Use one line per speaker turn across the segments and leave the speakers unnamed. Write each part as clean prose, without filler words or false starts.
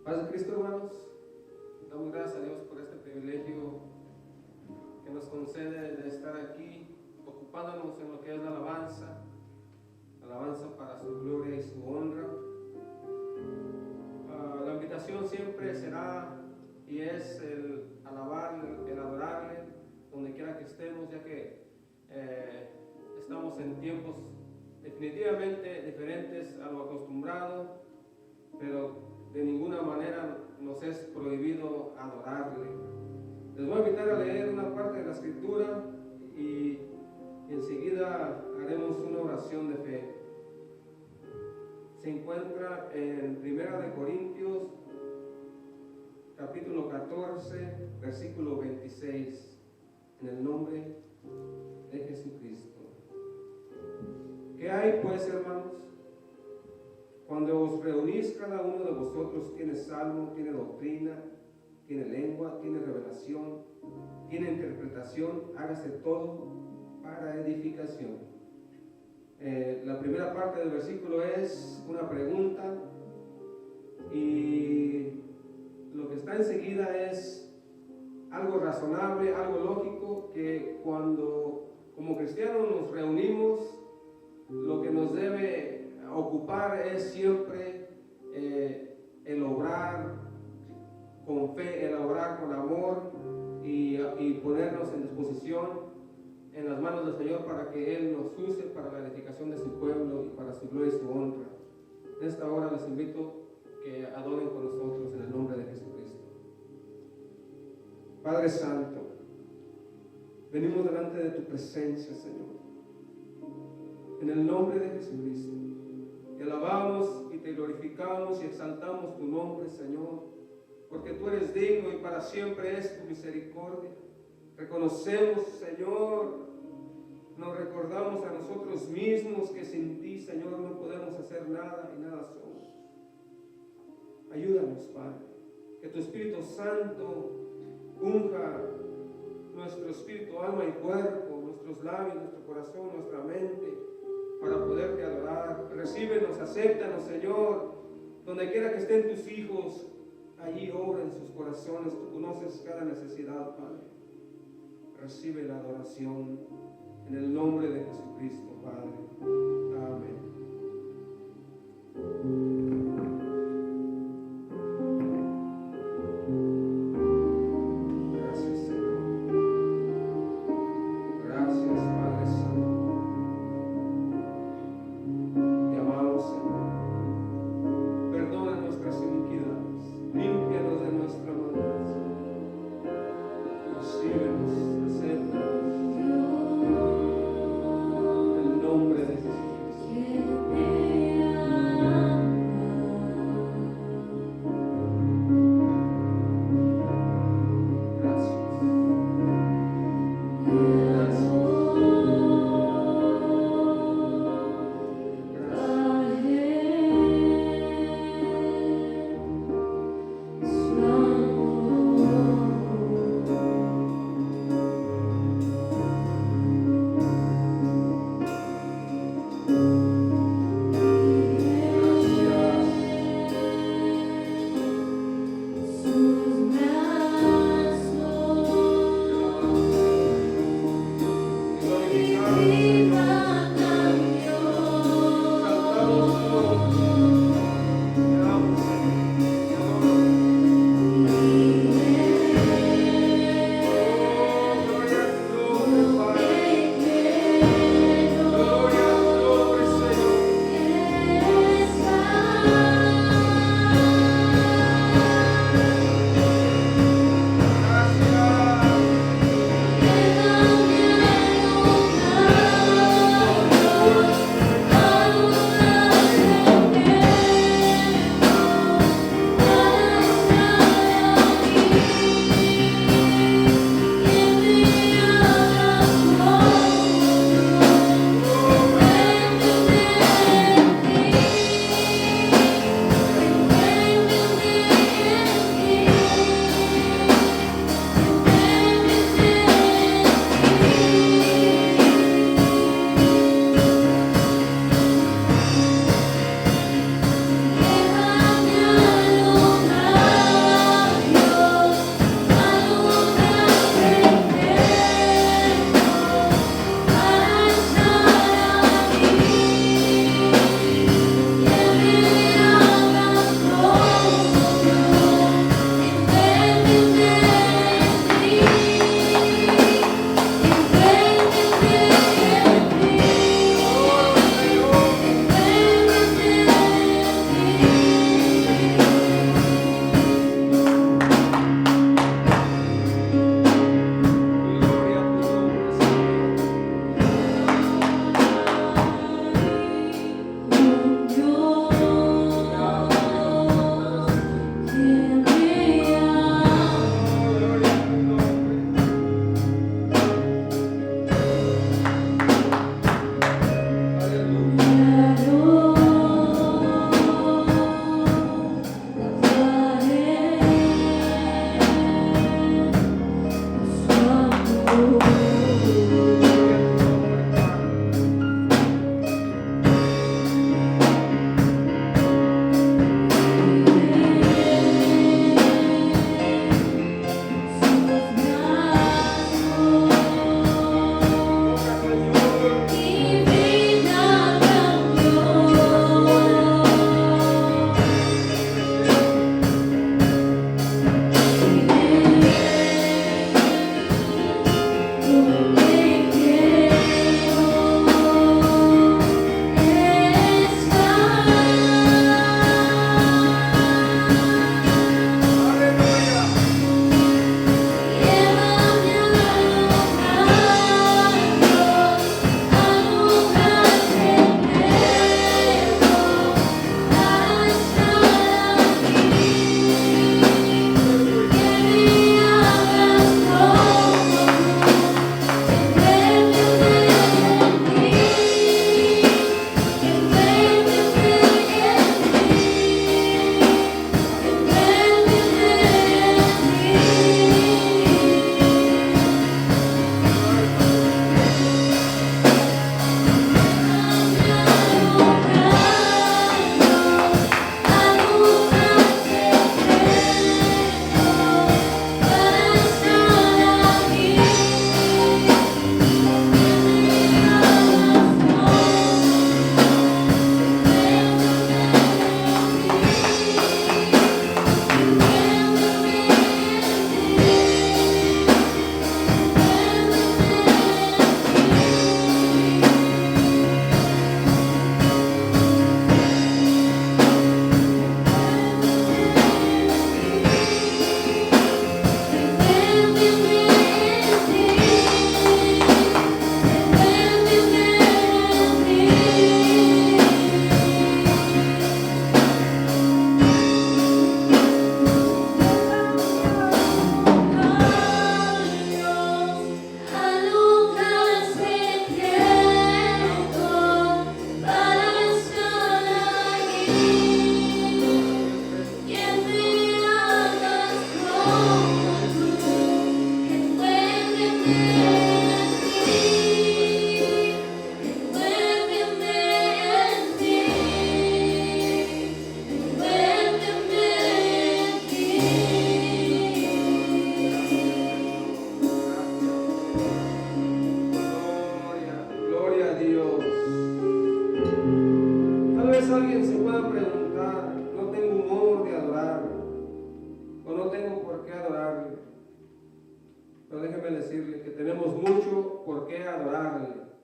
Paz de Cristo, hermanos. Damos gracias a Dios por este privilegio que nos concede de estar aquí, ocupándonos en lo que es la alabanza para su gloria y su honra. La invitación siempre será y es el alabarle, el adorarle, donde quiera que estemos, ya que estamos en tiempos definitivamente diferentes a lo acostumbrado, pero de ninguna manera nos es prohibido adorarle. Les voy a invitar a leer una parte de la Escritura y enseguida haremos una oración de fe. Se encuentra en 1 de Corintios, capítulo 14, versículo 26, en el nombre de Jesucristo. ¿Qué hay pues, hermanos? Cuando os reunís, cada uno de vosotros tiene salmo, tiene doctrina, tiene lengua, tiene revelación, tiene interpretación, hágase todo para edificación. La primera parte del versículo es una pregunta y lo que está enseguida es algo razonable, algo lógico, que cuando como cristianos nos reunimos, lo que nos debe ocupar es siempre el obrar con fe, el obrar con amor y ponernos en disposición en las manos del Señor para que Él nos use para la edificación de su pueblo y para su gloria y su honra. En esta hora les invito que adoren con nosotros en el nombre de Jesucristo. Padre Santo, venimos delante de tu presencia, Señor, en el nombre de Jesucristo. Te alabamos y te glorificamos y exaltamos tu nombre, Señor, porque tú eres digno y para siempre es tu misericordia. Reconocemos, Señor, nos recordamos a nosotros mismos que sin ti, Señor, no podemos hacer nada y nada somos. Ayúdanos, Padre, que tu Espíritu Santo unja nuestro espíritu, alma y cuerpo, nuestros labios, nuestro corazón, nuestra mente, para poderte adorar. Recíbenos, acéptanos, Señor, donde quiera que estén tus hijos, allí obra en sus corazones. Tú conoces cada necesidad, Padre. Recibe la adoración en el nombre de Jesucristo, Padre. Amén. Gracias, Señor. Gracias, Padre Santo. Te amamos, Señor. Perdona nuestras iniquidades, límpianos de nuestra maldad. Recíbenos, acéptanos. En el nombre de Jesús.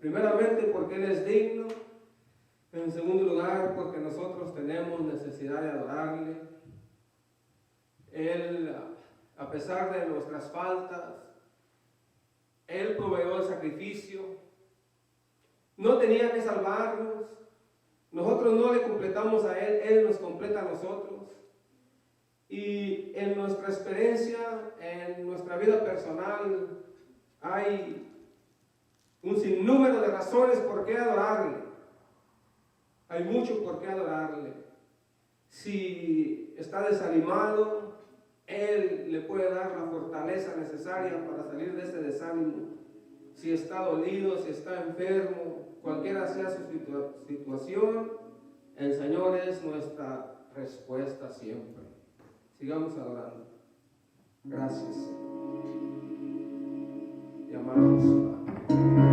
Primeramente porque Él es digno, en segundo lugar porque nosotros tenemos necesidad de adorarle. Él, a pesar de nuestras faltas, Él proveyó el sacrificio, no tenía que salvarnos, nosotros no le completamos a Él, Él nos completa a nosotros. Y en nuestra experiencia, en nuestra vida personal, hay un sinnúmero de razones por qué adorarle. Hay mucho por qué adorarle. Si está desanimado, Él le puede dar la fortaleza necesaria para salir de ese desánimo. Si está dolido, si está enfermo, cualquiera sea su situación, el Señor es nuestra respuesta siempre. Sigamos adorando. Gracias. Y amamos.
Thank you.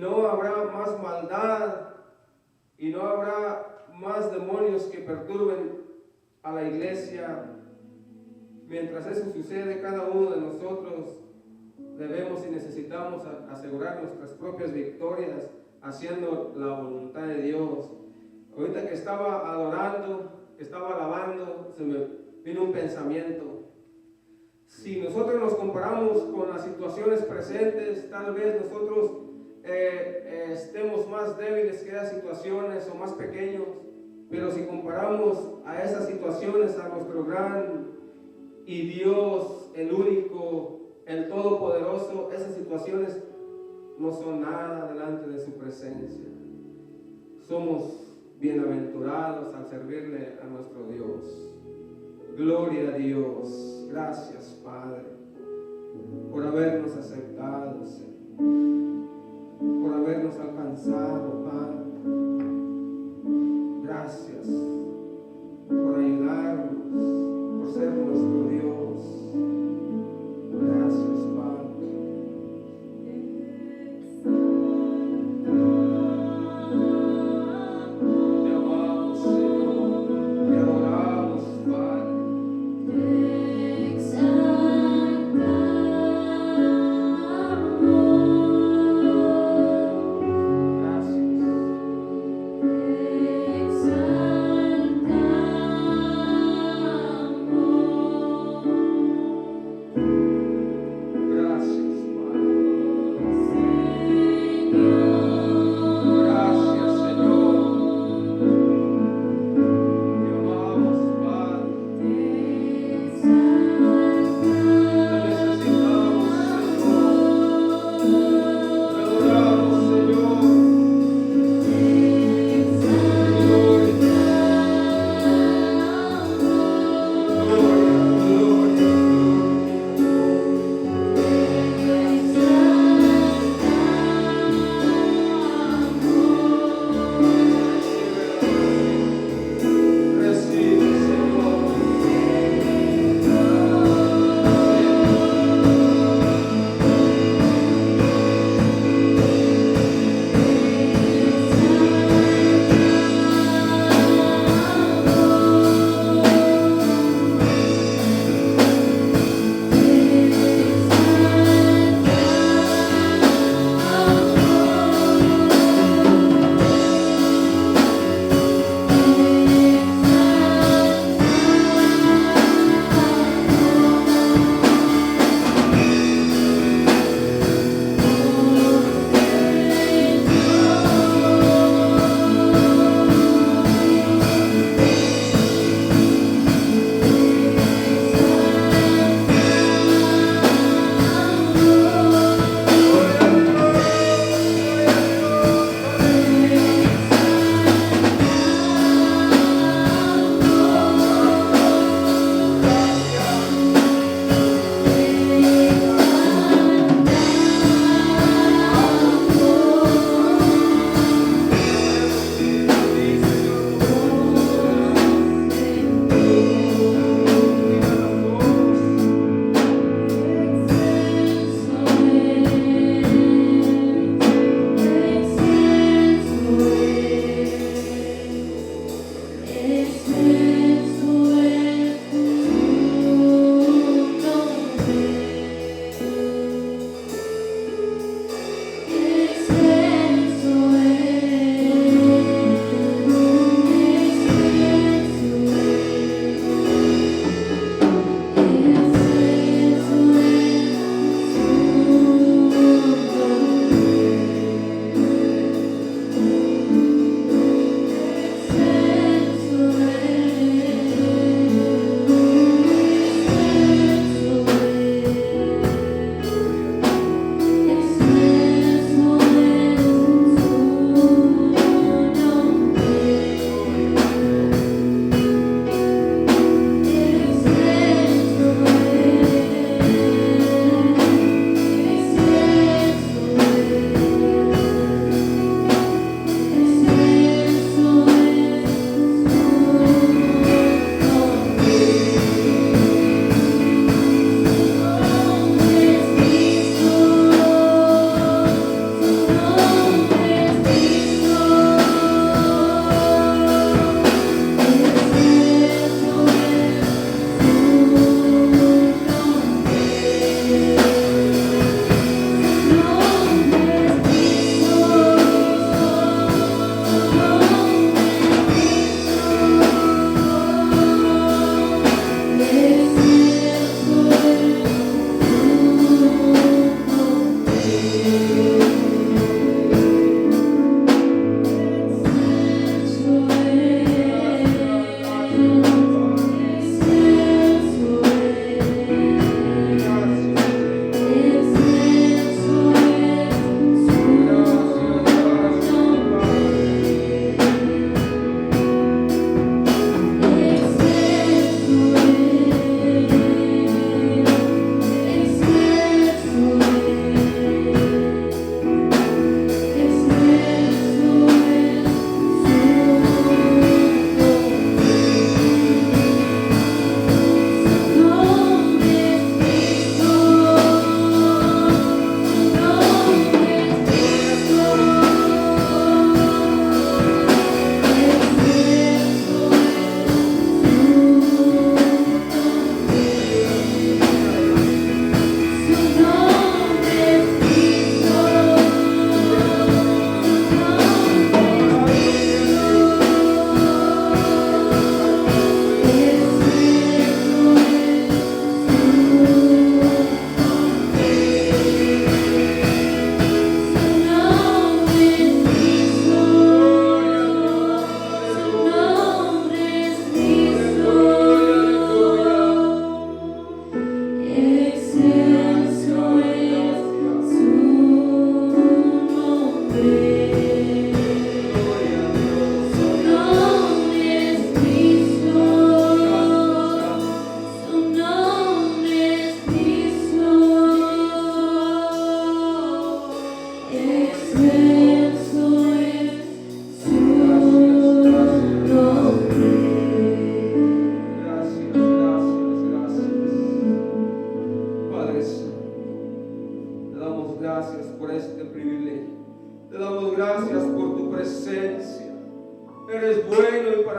no habrá más maldad y no habrá más demonios que perturben a la iglesia. Mientras eso sucede, cada uno de nosotros debemos y necesitamos asegurar nuestras propias victorias haciendo la voluntad de Dios. Ahorita que estaba adorando, que estaba alabando, se me vino un pensamiento. Si nosotros nos comparamos con las situaciones presentes, tal vez nosotros estemos más débiles que esas situaciones o más pequeños, pero si comparamos a esas situaciones a nuestro gran y Dios, el único, el todopoderoso, esas situaciones no son nada delante de su presencia. Somos bienaventurados al servirle a nuestro Dios. Gloria a Dios. Gracias, Padre, por habernos aceptado, Señor, por habernos alcanzado, Padre. Gracias por ayudarnos, por ser nuestro Dios. Gracias, Padre. Te amamos, Señor. Te adoramos, Padre. Gracias.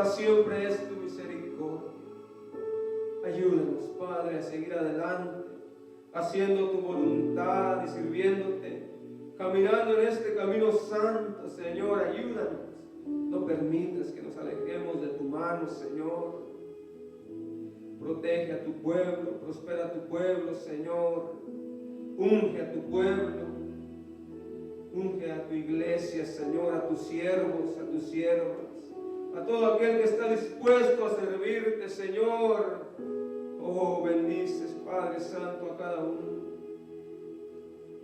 para siempre es tu misericordia. Ayúdanos, Padre, a seguir adelante, haciendo tu voluntad y sirviéndote, caminando en este camino santo, Señor. Ayúdanos. No permitas que nos alejemos de tu mano, Señor. Protege a tu pueblo, prospera a tu pueblo, Señor. Unge a tu pueblo, unge a tu iglesia, Señor, a tus siervos, a tus siervas, a todo aquel que está dispuesto a servirte, Señor. Oh, bendices, Padre Santo, a cada uno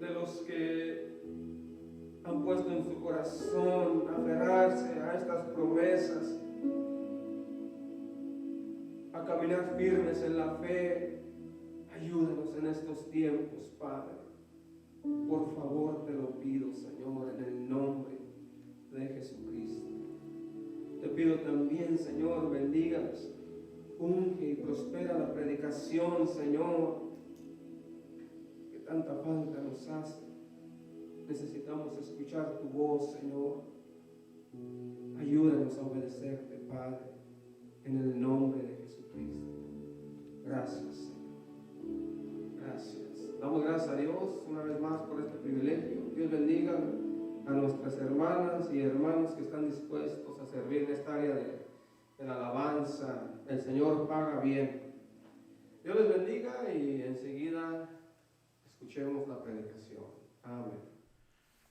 de los que han puesto en su corazón aferrarse a estas promesas, a caminar firmes en la fe. Ayúdanos en estos tiempos, Padre. Por favor, te lo pido, Señor, en el nombre de Jesucristo. Te pido también, Señor, bendigas, unge y prospera la predicación, Señor, que tanta falta nos hace. Necesitamos escuchar tu voz, Señor. Ayúdanos a obedecerte, Padre, en el nombre de Jesucristo. Gracias, Señor. Gracias. Damos gracias a Dios una vez más por este privilegio. Dios bendiga a nuestras hermanas y hermanos que están dispuestos a servir en esta área de la alabanza. El Señor paga bien. Dios les bendiga y enseguida escuchemos la predicación. Amén.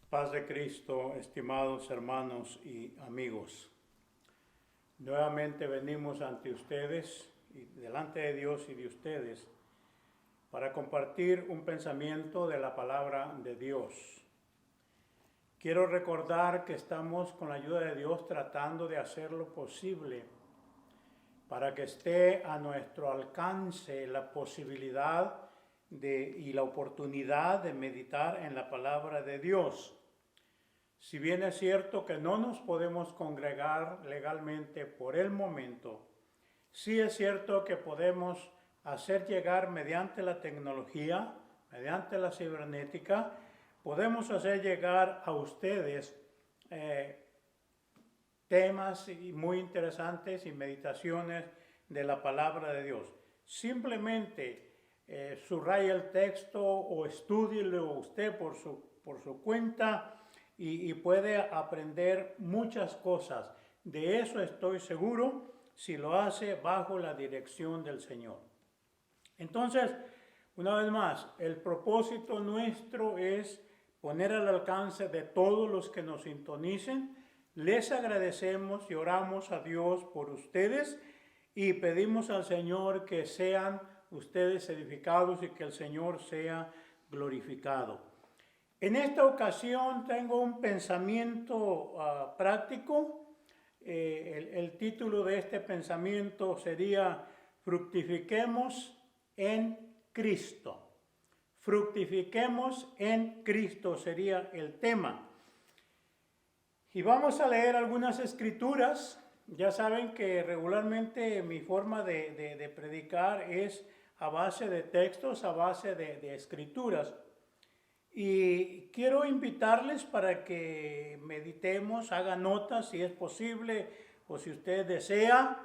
Paz de Cristo, estimados hermanos y amigos. Nuevamente venimos ante ustedes y delante de Dios y de ustedes para compartir un pensamiento de la palabra de Dios. Quiero recordar que estamos con la ayuda de Dios tratando de hacer lo posible para que esté a nuestro alcance la posibilidad y la oportunidad de meditar en la palabra de Dios. Si bien es cierto que no nos podemos congregar legalmente por el momento, sí es cierto que podemos hacer llegar mediante la tecnología, mediante la cibernética, podemos hacer llegar a ustedes temas muy interesantes y meditaciones de la palabra de Dios. Simplemente subraye el texto o estúdielo usted por su cuenta y puede aprender muchas cosas. De eso estoy seguro si lo hace bajo la dirección del Señor. Entonces, una vez más, el propósito nuestro es poner al alcance de todos los que nos sintonicen. Les agradecemos y oramos a Dios por ustedes y pedimos al Señor que sean ustedes edificados y que el Señor sea glorificado. En esta ocasión tengo un pensamiento práctico. El título de este pensamiento sería Fructifiquemos en Cristo. Fructifiquemos en Cristo sería el tema. Y vamos a leer algunas escrituras. Ya saben que regularmente mi forma de predicar es a base de textos, a base de escrituras. Y quiero invitarles para que meditemos, hagan notas si es posible o si usted desea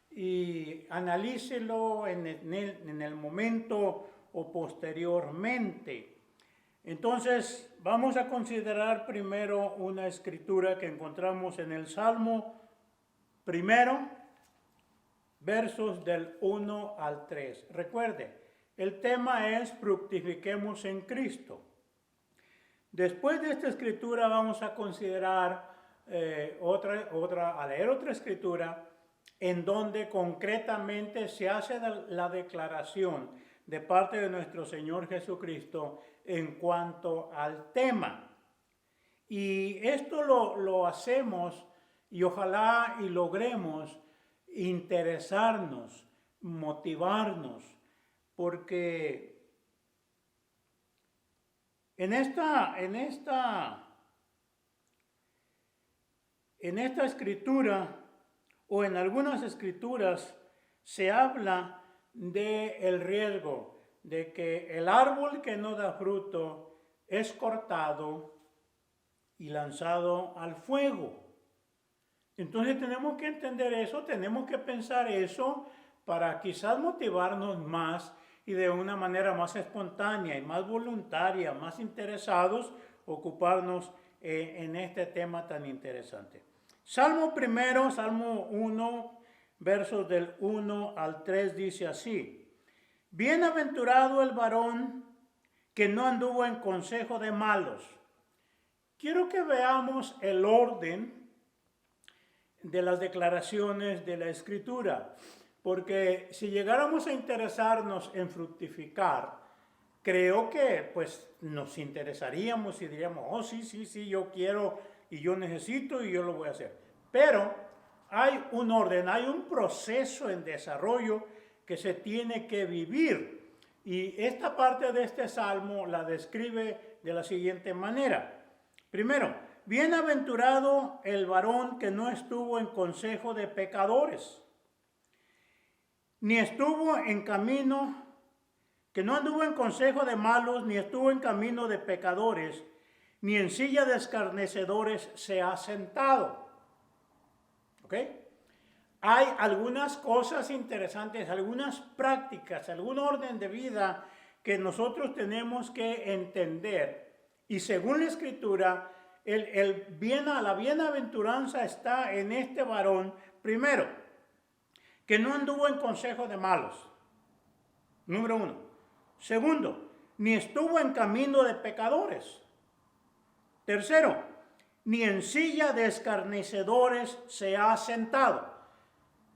y analícelo en el momento o posteriormente. Entonces vamos a considerar primero una escritura que encontramos en el Salmo primero, versos del 1 al 3. Recuerde, el tema es fructifiquemos en Cristo. Después de esta escritura vamos a considerar a leer otra escritura en donde concretamente se hace la declaración de parte de nuestro Señor Jesucristo en cuanto al tema. Y esto lo hacemos y ojalá y logremos interesarnos, motivarnos, porque en esta escritura o en algunas escrituras se habla del riesgo de que el árbol que no da fruto es cortado y lanzado al fuego. Entonces tenemos que entender eso, tenemos que pensar eso para quizás motivarnos más y de una manera más espontánea y más voluntaria, más interesados, ocuparnos en este tema tan interesante. Salmo primero, Salmo 1, versos del 1 al 3 dice así: Bienaventurado el varón que no anduvo en consejo de malos. Quiero que veamos el orden de las declaraciones de la Escritura, porque si llegáramos a interesarnos en fructificar, creo que pues nos interesaríamos y diríamos, oh sí, yo quiero y yo necesito y yo lo voy a hacer. Pero hay un orden, hay un proceso en desarrollo que se tiene que vivir. Y esta parte de este salmo la describe de la siguiente manera. Primero, bienaventurado el varón que no estuvo en consejo de pecadores, ni estuvo en camino, que no anduvo en consejo de malos, ni estuvo en camino de pecadores, ni en silla de escarnecedores se ha sentado. ¿Ok? Hay algunas cosas interesantes, algunas prácticas, algún orden de vida que nosotros tenemos que entender. Y según la Escritura, la bienaventuranza está en este varón, primero, que no anduvo en consejo de malos. Número 1. Segundo, ni estuvo en camino de pecadores. Tercero, ni en silla de escarnecedores se ha sentado.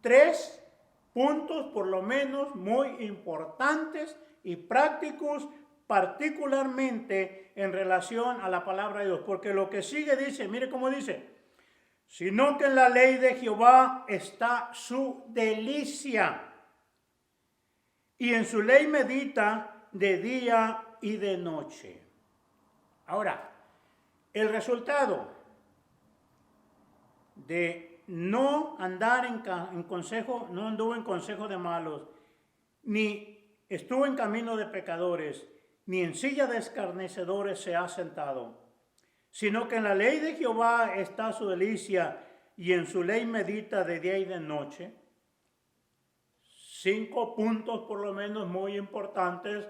3 puntos por lo menos muy importantes y prácticos, particularmente en relación a la palabra de Dios. Porque lo que sigue dice, mire cómo dice, sino que en la ley de Jehová está su delicia, y en su ley medita de día y de noche. Ahora, el resultado de no andar en consejo, no anduvo en consejo de malos, ni estuvo en camino de pecadores, ni en silla de escarnecedores se ha sentado, sino que en la ley de Jehová está su delicia, y en su ley medita de día y de noche. 5 puntos por lo menos muy importantes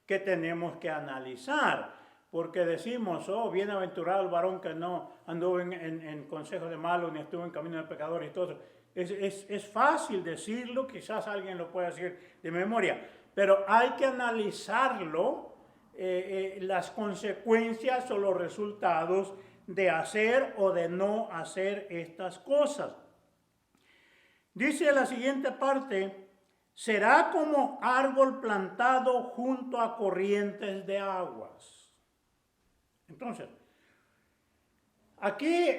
que tenemos que analizar, porque decimos, oh, bienaventurado el varón que no anduvo en consejo de malos, ni estuvo en camino de pecadores y todo. Es fácil decirlo, quizás alguien lo pueda decir de memoria, pero hay que analizarlo, las consecuencias o los resultados de hacer o de no hacer estas cosas. Dice la siguiente parte, será como árbol plantado junto a corrientes de aguas. Entonces, aquí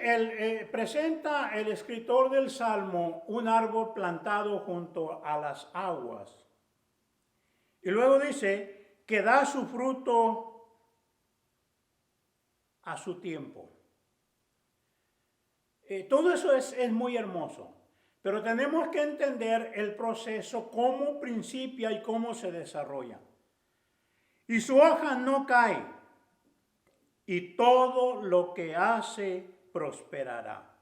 presenta el escritor del Salmo un árbol plantado junto a las aguas. Y luego dice que da su fruto a su tiempo. Todo eso es muy hermoso. Pero tenemos que entender el proceso, cómo principia y cómo se desarrolla. Y su hoja no cae, y todo lo que hace prosperará.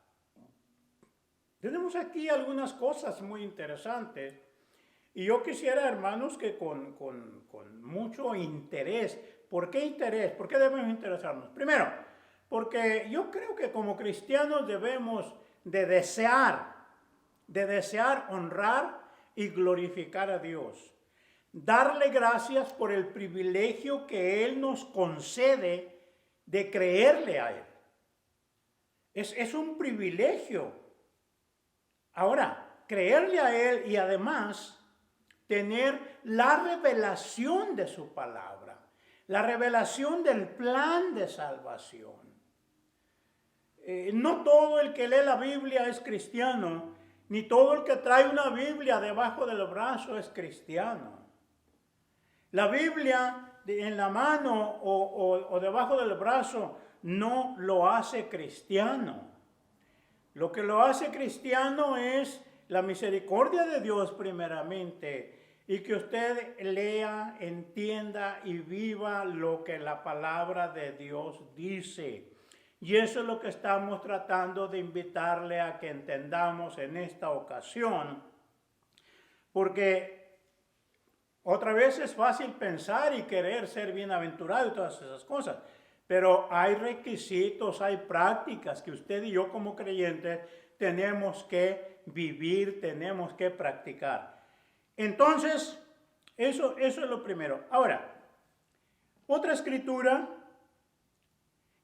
Tenemos aquí algunas cosas muy interesantes, y yo quisiera, hermanos, que con mucho interés. ¿Por qué interés? ¿Por qué debemos interesarnos? Primero, porque yo creo que como cristianos debemos de desear honrar y glorificar a Dios. Darle gracias por el privilegio que Él nos concede de creerle a Él. Es un privilegio. Ahora, creerle a Él y además tener la revelación de su palabra, la revelación del plan de salvación. No todo el que lee la Biblia es cristiano, ni todo el que trae una Biblia debajo del brazo es cristiano. La Biblia en la mano o debajo del brazo no lo hace cristiano. Lo que lo hace cristiano es la misericordia de Dios primeramente, y que usted lea, entienda y viva lo que la palabra de Dios dice. Y eso es lo que estamos tratando de invitarle a que entendamos en esta ocasión, porque otra vez es fácil pensar y querer ser bienaventurado y todas esas cosas, pero hay requisitos, hay prácticas que usted y yo como creyentes tenemos que vivir, tenemos que practicar. Entonces, eso es lo primero. Ahora, otra escritura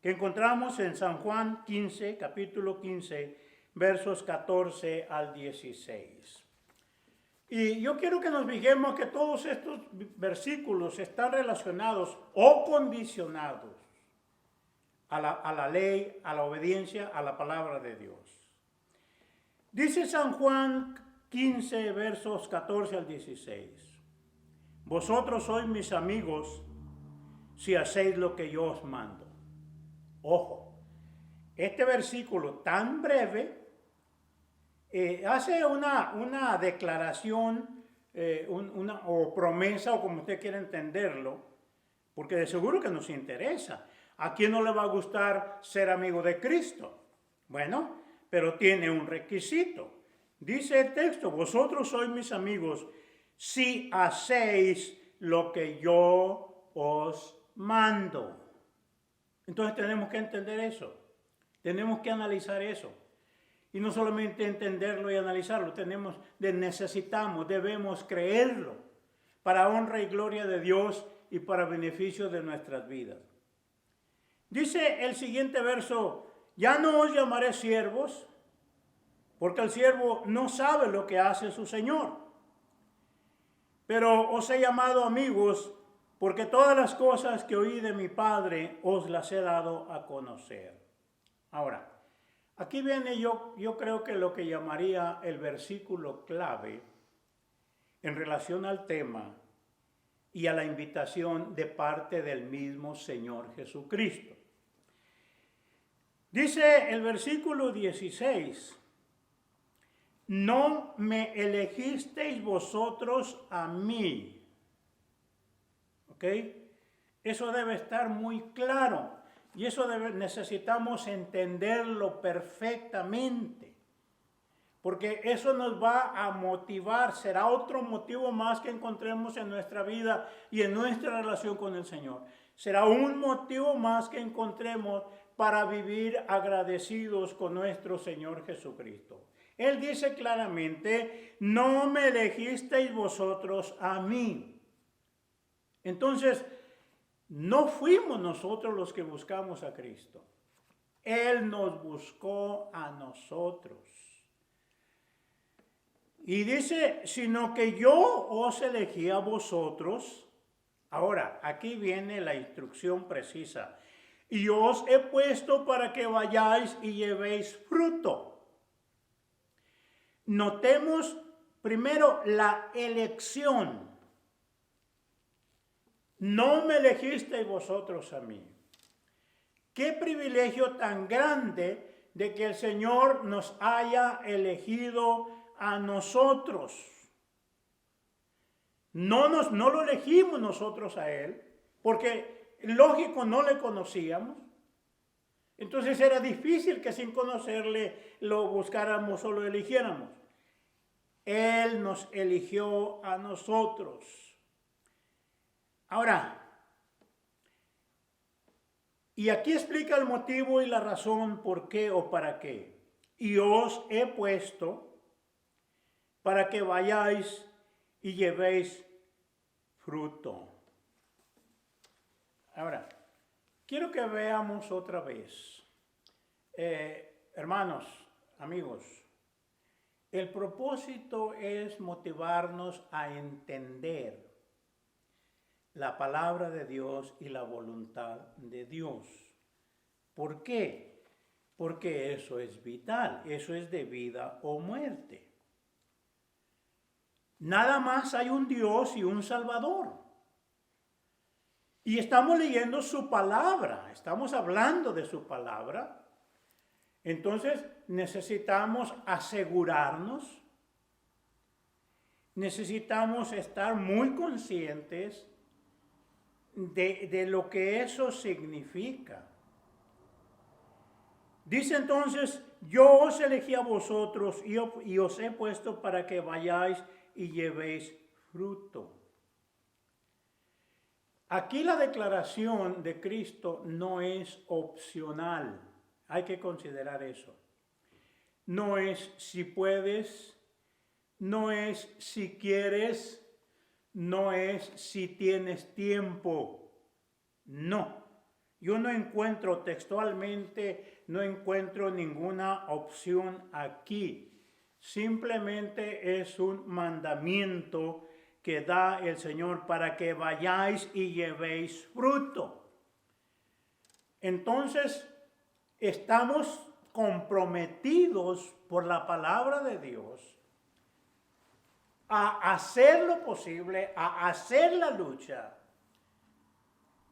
que encontramos en San Juan 15, capítulo 15, versos 14 al 16. Y yo quiero que nos fijemos que todos estos versículos están relacionados o condicionados a la ley, a la obediencia, a la palabra de Dios. Dice San Juan 15, versos 14 al 16. Vosotros sois mis amigos si hacéis lo que yo os mando. Ojo, este versículo tan breve hace una declaración o promesa, o como usted quiera entenderlo, porque de seguro que nos interesa. ¿A quién no le va a gustar ser amigo de Cristo? Bueno, pero tiene un requisito. Dice el texto, vosotros sois mis amigos si hacéis lo que yo os mando. Entonces tenemos que entender eso, tenemos que analizar eso. Y no solamente entenderlo y analizarlo, necesitamos, debemos creerlo para honra y gloria de Dios y para beneficio de nuestras vidas. Dice el siguiente verso, ya no os llamaré siervos, porque el siervo no sabe lo que hace su Señor. Pero os he llamado amigos, porque todas las cosas que oí de mi Padre os las he dado a conocer. Ahora, aquí viene yo creo que lo que llamaría el versículo clave en relación al tema y a la invitación de parte del mismo Señor Jesucristo. Dice el versículo 16, no me elegisteis vosotros a mí. ¿Ok? Eso debe estar muy claro y eso necesitamos entenderlo perfectamente, porque eso nos va a motivar, será otro motivo más que encontremos en nuestra vida y en nuestra relación con el Señor. Será un motivo más que encontremos para vivir agradecidos con nuestro Señor Jesucristo. Él dice claramente, no me elegisteis vosotros a mí. Entonces, no fuimos nosotros los que buscamos a Cristo. Él nos buscó a nosotros. Y dice, sino que yo os elegí a vosotros. Ahora, aquí viene la instrucción precisa. Y os he puesto para que vayáis y llevéis fruto. Notemos primero la elección. No me elegisteis vosotros a mí. Qué privilegio tan grande de que el Señor nos haya elegido a nosotros. No lo elegimos nosotros a Él, porque lógico no le conocíamos. Entonces era difícil que sin conocerle lo buscáramos o lo eligiéramos. Él nos eligió a nosotros. Ahora, y aquí explica el motivo y la razón por qué o para qué. Y os he puesto para que vayáis y llevéis fruto. Ahora, quiero que veamos otra vez. Hermanos, amigos, el propósito es motivarnos a entender la palabra de Dios y la voluntad de Dios. ¿Por qué? Porque eso es vital, eso es de vida o muerte. Nada más hay un Dios y un Salvador. Y estamos leyendo su palabra, estamos hablando de su palabra. Entonces necesitamos asegurarnos, necesitamos estar muy conscientes de lo que eso significa. Dice entonces, yo os elegí a vosotros y os he puesto para que vayáis y llevéis fruto. Aquí la declaración de Cristo no es opcional. Hay que considerar eso. No es si puedes, no es si quieres, no es si tienes tiempo. No. Yo no encuentro textualmente, no encuentro ninguna opción aquí. Simplemente es un mandamiento que da el Señor para que vayáis y llevéis fruto. Entonces, estamos comprometidos por la palabra de Dios a hacer lo posible, a hacer la lucha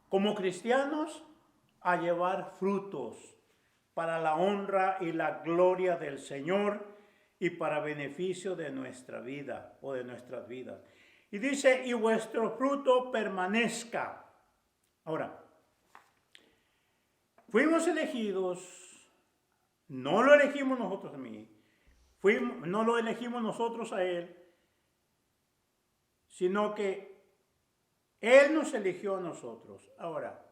como cristianos, a llevar frutos para la honra y la gloria del Señor y para beneficio de nuestra vida o de nuestras vidas. Y dice, y vuestro fruto permanezca. Ahora, fuimos elegidos, no lo elegimos nosotros a mí, no lo elegimos nosotros a Él, sino que Él nos eligió a nosotros. Ahora,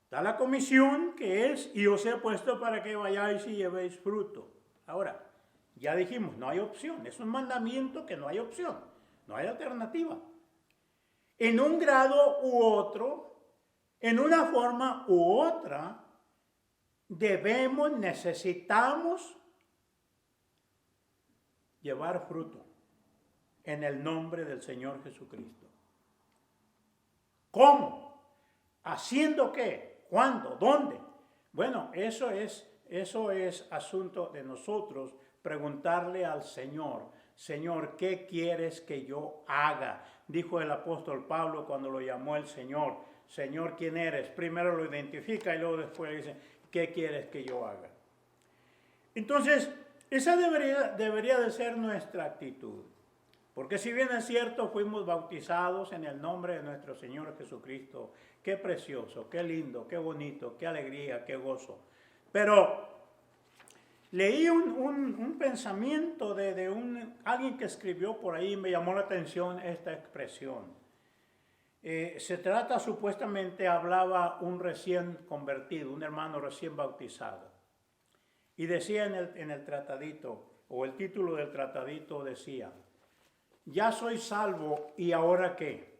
está la comisión que es, y os he puesto para que vayáis y llevéis fruto. Ahora, ya dijimos, no hay opción, es un mandamiento que no hay opción, no hay alternativa. En un grado u otro, en una forma u otra, necesitamos llevar fruto en el nombre del Señor Jesucristo. ¿Cómo? ¿Haciendo qué? ¿Cuándo? ¿Dónde? Bueno, eso es asunto de nosotros, preguntarle al Señor, Señor, ¿qué quieres que yo haga? Dijo el apóstol Pablo cuando lo llamó el Señor. Señor, ¿quién eres? Primero lo identifica y luego después le dice, ¿qué quieres que yo haga? Entonces, esa debería de ser nuestra actitud. Porque si bien es cierto, fuimos bautizados en el nombre de nuestro Señor Jesucristo. Qué precioso, qué lindo, qué bonito, qué alegría, qué gozo. Pero leí un pensamiento de alguien que escribió por ahí y me llamó la atención esta expresión. Se trata supuestamente, hablaba un recién convertido, un hermano recién bautizado. Y decía en el tratadito, o el título del tratadito decía, ya soy salvo, ¿y ahora qué?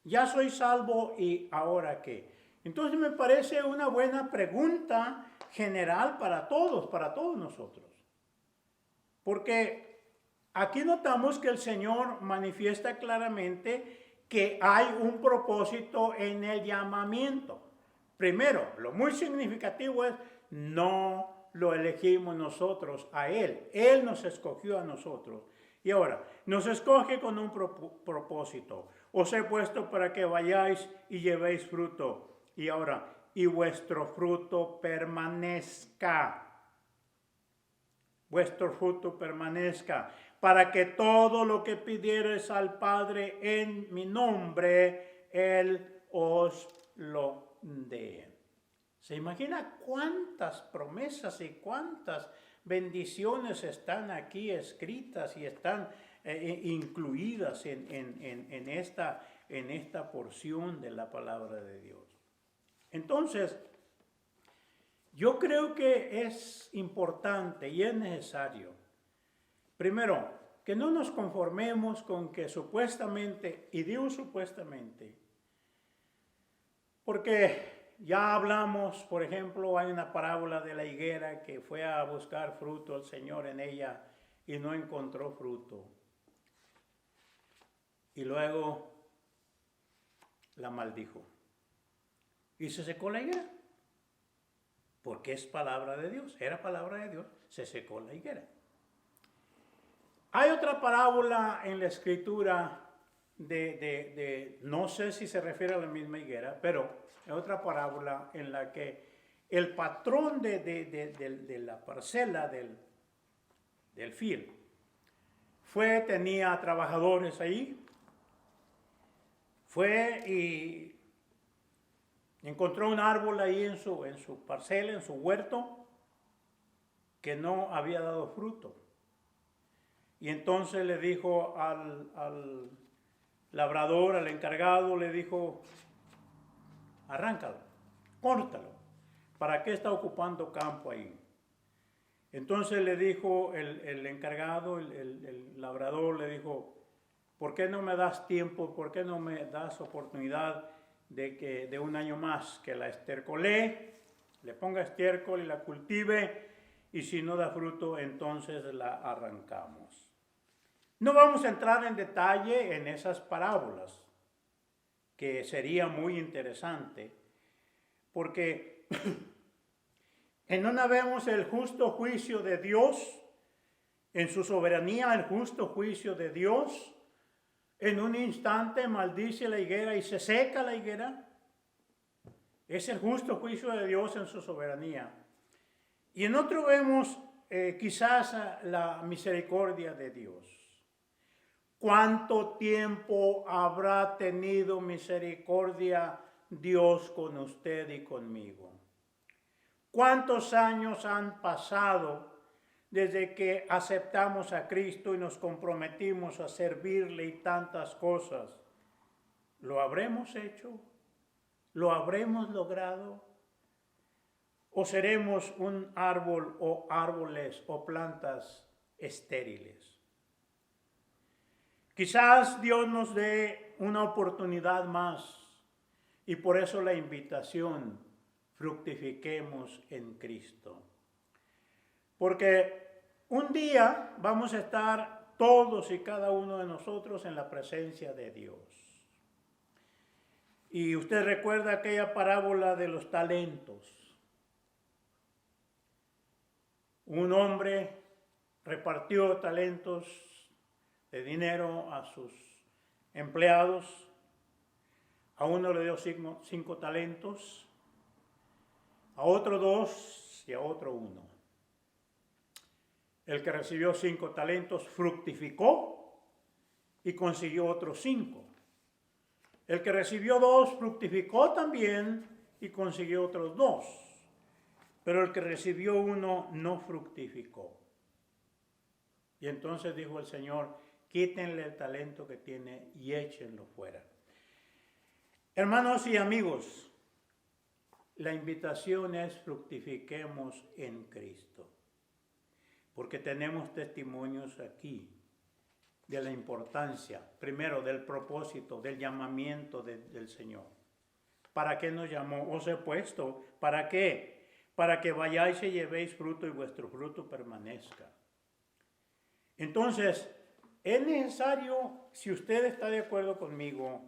Ya soy salvo, ¿y ahora qué? Entonces me parece una buena pregunta general para todos nosotros. Porque aquí notamos que el Señor manifiesta claramente que hay un propósito en el llamamiento. Primero, lo muy significativo es, no lo elegimos nosotros a Él. Él nos escogió a nosotros. Y ahora, nos escoge con un propósito. Os he puesto para que vayáis y llevéis fruto. Y ahora, y vuestro fruto permanezca. Vuestro fruto permanezca. Para que todo lo que pidiereis al Padre en mi nombre, Él os lo dé. ¿Se imagina cuántas promesas y cuántas bendiciones están aquí escritas y están incluidas en esta porción de la palabra de Dios? Entonces, yo creo que es importante y es necesario, primero, que no nos conformemos con que supuestamente, y digo supuestamente, porque ya hablamos, por ejemplo, hay una parábola de la higuera que fue a buscar fruto el Señor en ella y no encontró fruto. Y luego la maldijo. Y se secó la higuera. Porque es palabra de Dios. Era palabra de Dios, se secó la higuera. Hay otra parábola en la Escritura no sé si se refiere a la misma higuera, pero es otra parábola en la que el patrón de la parcela del field tenía trabajadores ahí, fue y Encontró un árbol ahí en su parcela, en su huerto, que no había dado fruto. Y entonces le dijo al labrador, al encargado, le dijo, arráncalo, córtalo. ¿Para qué está ocupando campo ahí? Entonces le dijo el encargado, el labrador, le dijo, ¿por qué no me das tiempo? ¿Por qué no me das oportunidad de un año más que la estercolee, le ponga estiércol y la cultive, y si no da fruto, entonces la arrancamos? No vamos a entrar en detalle en esas parábolas, que sería muy interesante, porque en una vemos el justo juicio de Dios, en su soberanía el justo juicio de Dios. En un instante maldice la higuera y se seca la higuera. Es el justo juicio de Dios en su soberanía. Y en otro vemos quizás la misericordia de Dios. ¿Cuánto tiempo habrá tenido misericordia Dios con usted y conmigo? ¿Cuántos años han pasado desde que aceptamos a Cristo y nos comprometimos a servirle y tantas cosas? ¿Lo habremos hecho? ¿Lo habremos logrado? ¿O seremos un árbol o árboles o plantas estériles? Quizás Dios nos dé una oportunidad más, y por eso la invitación, fructifiquemos en Cristo. Porque un día vamos a estar todos y cada uno de nosotros en la presencia de Dios. Y usted recuerda aquella parábola de los talentos. Un hombre repartió talentos de dinero a sus empleados. A uno le dio 5 talentos, a otro 2 y a otro 1. El que recibió 5 talentos fructificó y consiguió otros 5. El que recibió 2 fructificó también y consiguió otros 2. Pero el que recibió 1 no fructificó. Y entonces dijo el Señor, quítenle el talento que tiene y échenlo fuera. Hermanos y amigos, la invitación es fructifiquemos en Cristo. Porque tenemos testimonios aquí de la importancia, primero, del propósito, del llamamiento del Señor. ¿Para qué nos llamó? Os he puesto. ¿Para qué? Para que vayáis y llevéis fruto y vuestro fruto permanezca. Entonces, es necesario, si usted está de acuerdo conmigo,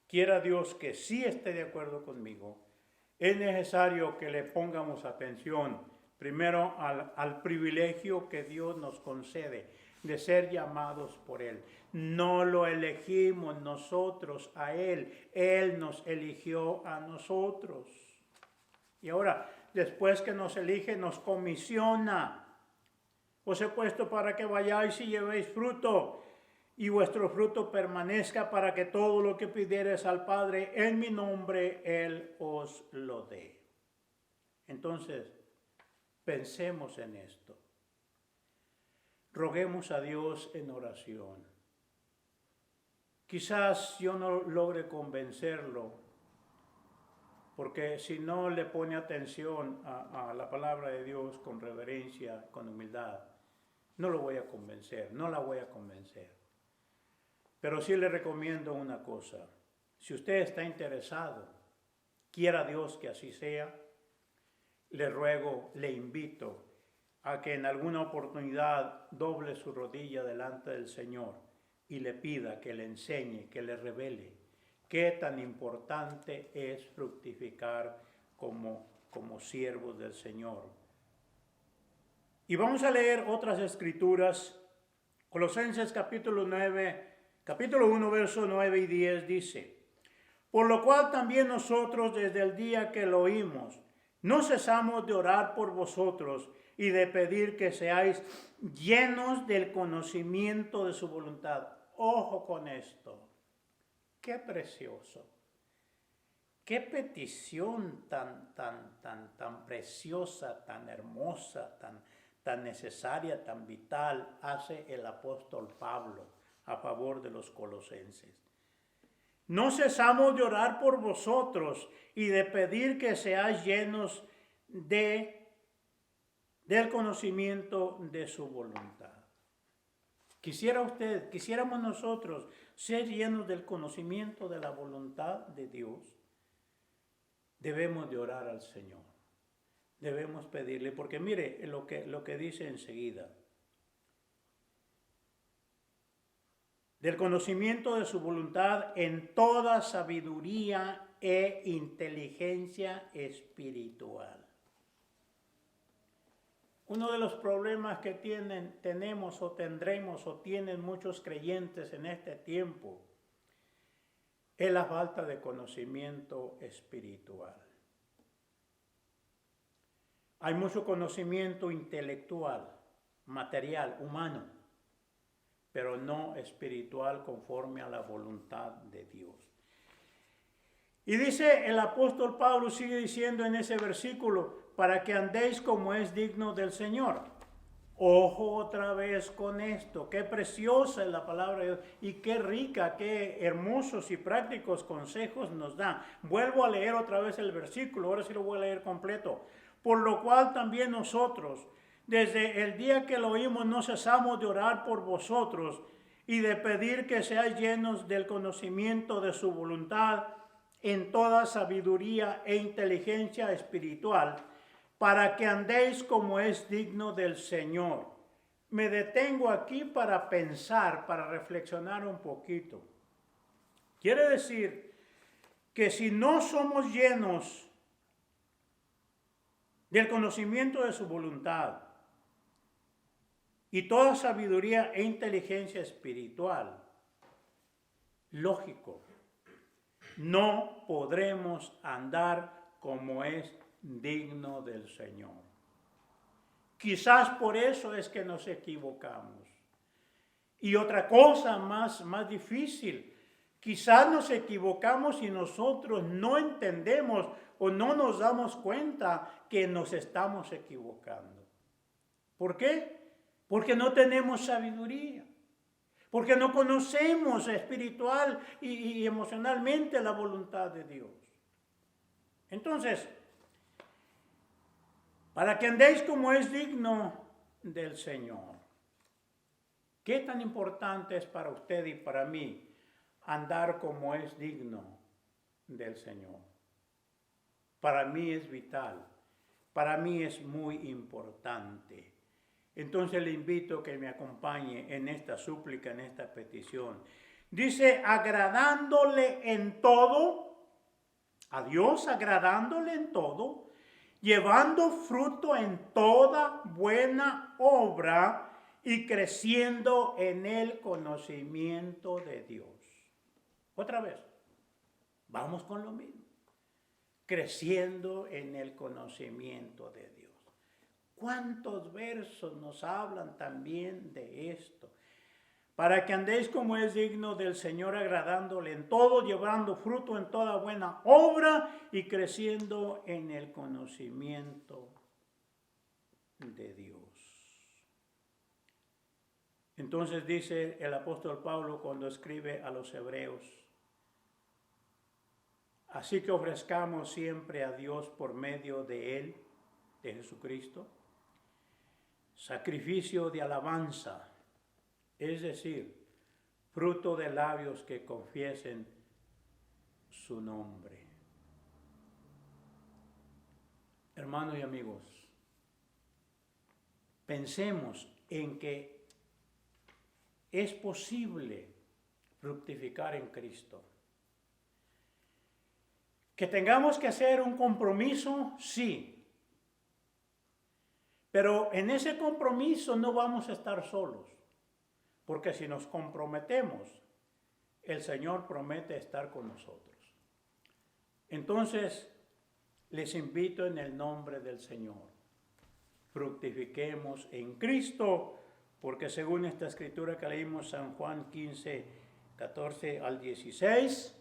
quiera Dios que sí esté de acuerdo conmigo, es necesario que le pongamos atención primero al privilegio que Dios nos concede de ser llamados por Él. No lo elegimos nosotros a Él, Él nos eligió a nosotros. Y ahora, después que nos elige, nos comisiona. Os he puesto para que vayáis y llevéis fruto, y vuestro fruto permanezca, para que todo lo que pidiereis al Padre en mi nombre, Él os lo dé. Entonces, pensemos en esto. Roguemos a Dios en oración. Quizás yo no logre convencerlo, porque si no le pone atención a la palabra de Dios con reverencia, con humildad, no lo voy a convencer, no la voy a convencer. Pero sí le recomiendo una cosa. Si usted está interesado, quiera Dios que así sea, le ruego, le invito a que en alguna oportunidad doble su rodilla delante del Señor y le pida que le enseñe, que le revele qué tan importante es fructificar como siervos del Señor. Y vamos a leer otras escrituras. Colosenses capítulo 1, verso 9 y 10 dice: por lo cual también nosotros desde el día que lo oímos, no cesamos de orar por vosotros y de pedir que seáis llenos del conocimiento de su voluntad. Ojo con esto. Qué precioso. qué petición tan preciosa, tan hermosa, tan necesaria, tan vital hace el apóstol Pablo a favor de los colosenses. No cesamos de orar por vosotros y de pedir que seáis llenos del conocimiento de su voluntad. Quisiéramos nosotros ser llenos del conocimiento de la voluntad de Dios. Debemos de orar al Señor. Debemos pedirle, porque mire lo que dice enseguida. Del conocimiento de su voluntad en toda sabiduría e inteligencia espiritual. Uno de los problemas que tenemos o tendremos o tienen muchos creyentes en este tiempo es la falta de conocimiento espiritual. Hay mucho conocimiento intelectual, material, humano, pero no espiritual conforme a la voluntad de Dios. Y dice el apóstol Pablo, sigue diciendo en ese versículo, para que andéis como es digno del Señor. Ojo otra vez con esto, qué preciosa es la palabra de Dios y qué rica, qué hermosos y prácticos consejos nos da. Vuelvo a leer otra vez el versículo, ahora sí lo voy a leer completo. Por lo cual también nosotros, desde el día que lo oímos, no cesamos de orar por vosotros y de pedir que seáis llenos del conocimiento de su voluntad en toda sabiduría e inteligencia espiritual, para que andéis como es digno del Señor. Me detengo aquí para pensar, para reflexionar un poquito. Quiere decir que si no somos llenos del conocimiento de su voluntad y toda sabiduría e inteligencia espiritual, lógico, no podremos andar como es digno del Señor. Quizás por eso es que nos equivocamos. Y otra cosa más difícil, quizás nos equivocamos y nosotros no entendemos o no nos damos cuenta que nos estamos equivocando. ¿Por qué? Porque no tenemos sabiduría. Porque no conocemos espiritual y emocionalmente la voluntad de Dios. Entonces, para que andéis como es digno del Señor. ¿Qué tan importante es para usted y para mí andar como es digno del Señor? Para mí es vital, para mí es muy importante. Entonces le invito a que me acompañe en esta súplica, en esta petición. Dice, agradándole en todo, a Dios agradándole en todo, llevando fruto en toda buena obra y creciendo en el conocimiento de Dios. Otra vez, vamos con lo mismo. Creciendo en el conocimiento de Dios. ¿Cuántos versos nos hablan también de esto? Para que andéis como es digno del Señor, agradándole en todo, llevando fruto en toda buena obra y creciendo en el conocimiento de Dios. Entonces dice el apóstol Pablo cuando escribe a los hebreos, así que ofrezcamos siempre a Dios por medio de Él, de Jesucristo, sacrificio de alabanza, es decir, fruto de labios que confiesen su nombre. Hermanos y amigos, pensemos en que es posible fructificar en Cristo. Que tengamos que hacer un compromiso, sí. Pero en ese compromiso no vamos a estar solos. Porque si nos comprometemos, el Señor promete estar con nosotros. Entonces, les invito en el nombre del Señor. Fructifiquemos en Cristo, porque según esta escritura que leímos, San Juan 15, 14 al 16,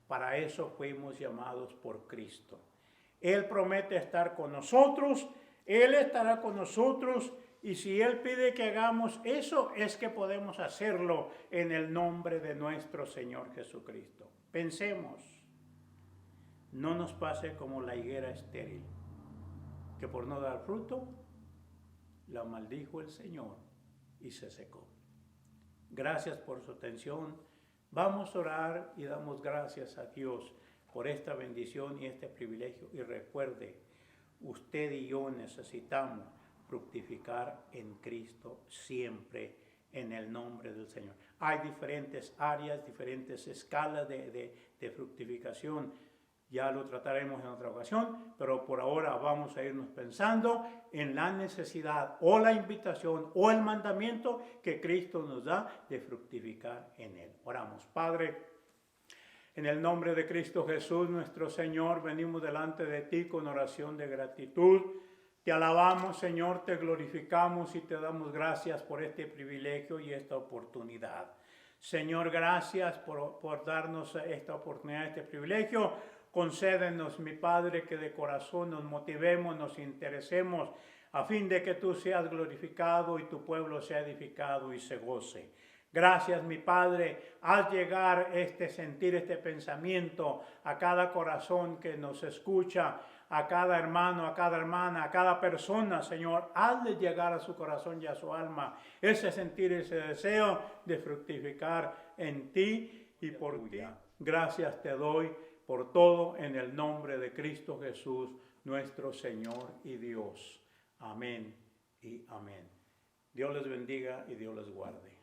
Para eso fuimos llamados por Cristo. Él promete estar con nosotros, Él estará con nosotros, y si Él pide que hagamos eso, es que podemos hacerlo en el nombre de nuestro Señor Jesucristo. Pensemos, no nos pase como la higuera estéril, que por no dar fruto, la maldijo el Señor y se secó. Gracias por su atención. Vamos a orar y damos gracias a Dios por esta bendición y este privilegio. Y recuerde, usted y yo necesitamos fructificar en Cristo siempre en el nombre del Señor. Hay diferentes áreas, diferentes escalas de fructificación. Ya lo trataremos en otra ocasión, pero por ahora vamos a irnos pensando en la necesidad o la invitación o el mandamiento que Cristo nos da de fructificar en Él. Oramos. Padre, en el nombre de Cristo Jesús, nuestro Señor, venimos delante de ti con oración de gratitud. Te alabamos, Señor, te glorificamos y te damos gracias por este privilegio y esta oportunidad. Señor, gracias por darnos esta oportunidad, este privilegio. Concédenos, mi Padre, que de corazón nos motivemos, nos interesemos, a fin de que tú seas glorificado y tu pueblo sea edificado y se goce. Gracias, mi Padre, haz llegar este sentir, este pensamiento a cada corazón que nos escucha, a cada hermano, a cada hermana, a cada persona, Señor. Hazle llegar a su corazón y a su alma ese sentir, ese deseo de fructificar en ti y por ti. Gracias te doy por todo en el nombre de Cristo Jesús, nuestro Señor y Dios. Amén y amén. Dios les bendiga y Dios les guarde.